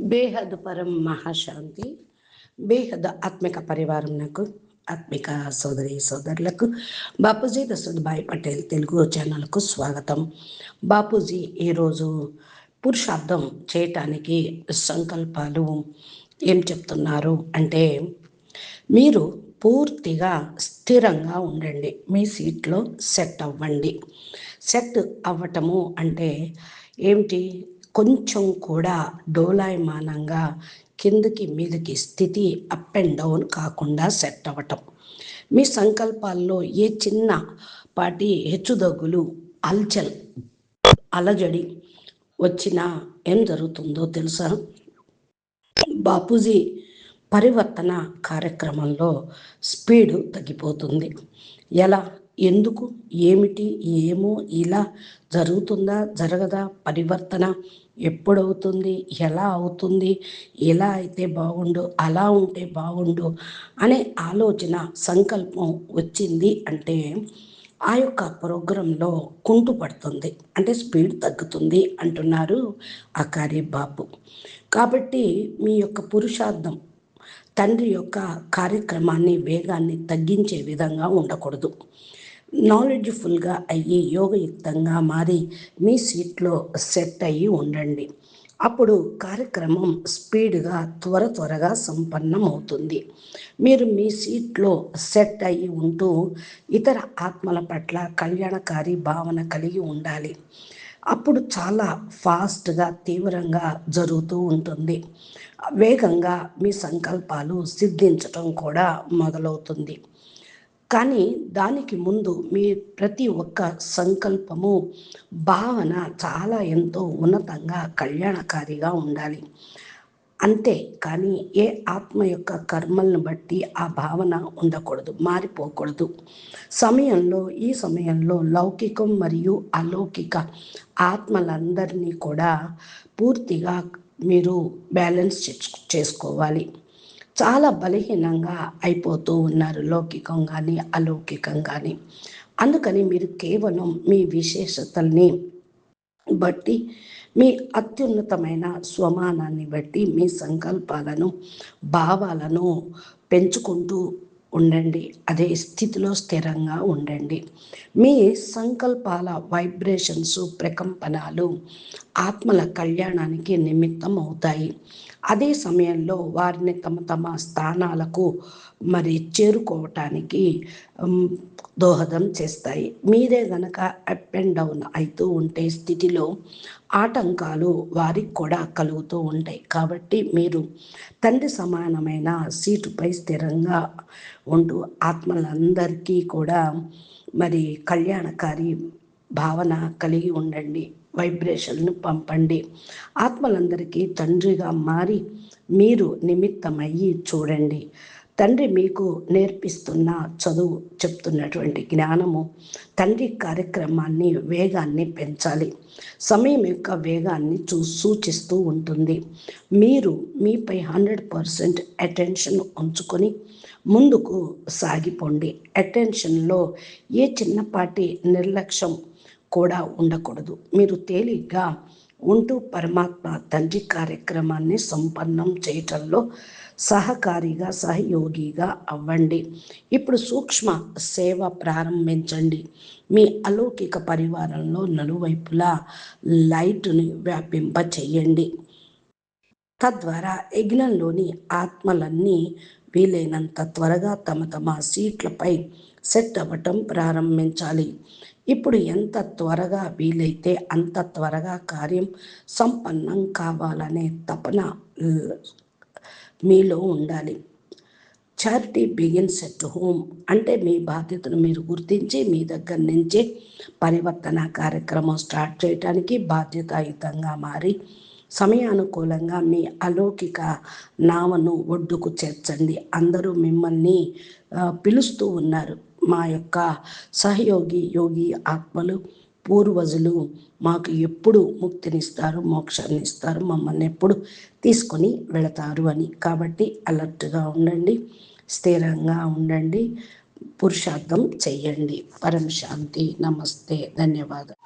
బేహద్ పరం మహాశాంతి. బేహద్ ఆత్మిక పరివారంకు, ఆత్మిక సోదరి సోదరులకు బాపూజీ దశరథభాయ్ పటేల్ తెలుగు ఛానల్కు స్వాగతం. బాపూజీ ఈరోజు పురుషార్థం చేయటానికి సంకల్పాలు ఏం చెప్తున్నారు అంటే, మీరు పూర్తిగా స్థిరంగా ఉండండి, మీ సీట్లో సెట్ అవ్వండి. సెట్ అవ్వటము అంటే ఏమిటి? కొంచెం కూడా డోలాయమానంగా కిందకి మీదకి స్థితి అప్ అండ్ డౌన్ కాకుండా సెట్ అవ్వటం. మీ సంకల్పాల్లో ఏ చిన్న పాటి హెచ్చుదగ్గులు, అల్చల్, అలజడి వచ్చినా ఏం జరుగుతుందో తెలుసా? బాపూజీ పరివర్తన కార్యక్రమంలో స్పీడు తగ్గిపోతుంది. ఎలా? ఎందుకు? ఏమిటి? ఏమో ఇలా జరుగుతుందా జరగదా? పరివర్తన ఎప్పుడవుతుంది? ఎలా అవుతుంది? ఎలా అయితే బాగుండు, అలా ఉంటే బాగుండు అనే ఆలోచన, సంకల్పం వచ్చింది అంటే ఆ యొక్క ప్రోగ్రాంలో కుంటు పడుతుంది, అంటే స్పీడ్ తగ్గుతుంది అంటున్నారు అకారి బాపు. కాబట్టి మీ యొక్క పురుషార్థం తండ్రి యొక్క కార్యక్రమాన్ని, వేగాన్ని తగ్గించే విధంగా ఉండకూడదు. నాలెడ్జ్ఫుల్గా అయ్యి యోగయుక్తంగా మారి మీ సీట్లో సెట్ అయ్యి ఉండండి. అప్పుడు కార్యక్రమం స్పీడ్గా త్వరగా సంపన్నం అవుతుంది. మీరు మీ సీట్లో సెట్ అయ్యి ఉంటూ ఇతర ఆత్మల పట్ల కళ్యాణకారి భావన కలిగి ఉండాలి. అప్పుడు చాలా ఫాస్ట్గా, తీవ్రంగా జరుగుతూ ఉంటుంది. వేగంగా మీ సంకల్పాలు సిద్ధించటం కూడా మొదలవుతుంది. కానీ దానికి ముందు మీ ప్రతి ఒక్క సంకల్పము, భావన చాలా ఎంతో ఉన్నతంగా, కళ్యాణకారిగా ఉండాలి. అంతే కానీ ఏ ఆత్మ యొక్క కర్మలను బట్టి ఆ భావన ఉండకూడదు, మారిపోకూడదు. ఈ సమయంలో లౌకికం మరియు అలౌకిక ఆత్మలందరినీ కూడా పూర్తిగా మీరు బ్యాలెన్స్ చేసుకోవాలి. చాలా బలహీనంగా అయిపోతూ ఉన్నారు, లౌకికం కానీ అలౌకికం కానీ. అందుకని మీరు కేవలం మీ విశేషతల్ని బట్టి, మీ అత్యున్నతమైన స్వమానాన్ని బట్టి మీ సంకల్పాలను, భావాలను పెంచుకుంటూ ఉండండి. అదే స్థితిలో స్థిరంగా ఉండండి. మీ సంకల్పాల వైబ్రేషన్స్, ప్రకంపనాలు ఆత్మల కళ్యాణానికి నిమిత్తం అవుతాయి. అదే సమయంలో వారిని తమ స్థానాలకు చేరుకోవటానికి దోహదం చేస్తాయి. మీరే గనక అప్ అండ్ డౌన్ అవుతూ ఉంటే స్థితిలో ఆటంకాలు వారికి కూడా కలుగుతూ ఉంటాయి. కాబట్టి మీరు తండ్రి సమానమైన సీటుపై స్థిరంగా ఉంటూ ఆత్మలందరికీ కూడా కళ్యాణకారి భావన కలిగి ఉండండి. వైబ్రేషన్ను పంపండి. ఆత్మలందరికీ తండ్రిగా మారి మీరు నిమిత్తమయ్యి చూడండి. తండ్రి మీకు నేర్పిస్తున్న చదువు, చెప్తున్నటువంటి జ్ఞానము తండ్రి కార్యక్రమాన్ని, వేగాన్ని పెంచాలి. సమయం యొక్క వేగాన్ని సూచిస్తూ ఉంటుంది. మీరు మీపై 100% అటెన్షన్ ఉంచుకొని ముందుకు సాగిపోండి. అటెన్షన్లో ఏ చిన్నపాటి నిర్లక్ష్యం కూడా ఉండకూడదు. మీరు తేలిగ్గా ఉంటూ పరమాత్మ తండ్రి కార్యక్రమాన్ని సంపన్నం చేయటంలో సహయోగిగా అవ్వండి. ఇప్పుడు సూక్ష్మ సేవ ప్రారంభించండి. మీ అలౌకిక పరివారంలో నలువైపులా లైట్ని వ్యాపింప చేయండి. తద్వారా యజ్ఞంలోని ఆత్మలన్నీ వీలైనంత త్వరగా తమ సీట్లపై సెట్ అవ్వటం ప్రారంభించాలి. ఇప్పుడు ఎంత త్వరగా వీలైతే అంత త్వరగా కార్యం సంపన్నం కావాలనే తపన మీలో ఉండాలి. చారిటీ బిగిన్స్ ఎట్ హోమ్ అంటే మీ బాధ్యతను మీరు గుర్తించి మీ దగ్గర నుంచే పరివర్తన కార్యక్రమం స్టార్ట్ చేయడానికి బాధ్యతాయుతంగా మారి సమయానుకూలంగా మీ అలౌకిక నామను ఒడ్డుకు చేర్చండి. అందరూ మిమ్మల్ని పిలుస్తూ ఉన్నారు. మా యొక్క యోగి ఆత్మలు, పూర్వజులు మాకు ఎప్పుడు ముక్తినిస్తారు, మోక్షాన్ని ఇస్తారు, మమ్మల్ని ఎప్పుడు తీసుకొని వెళతారు అని. కాబట్టి అలర్ట్గా ఉండండి, స్థిరంగా ఉండండి, పురుషార్థం చెయ్యండి. పరం శాంతి. నమస్తే. ధన్యవాదాలు.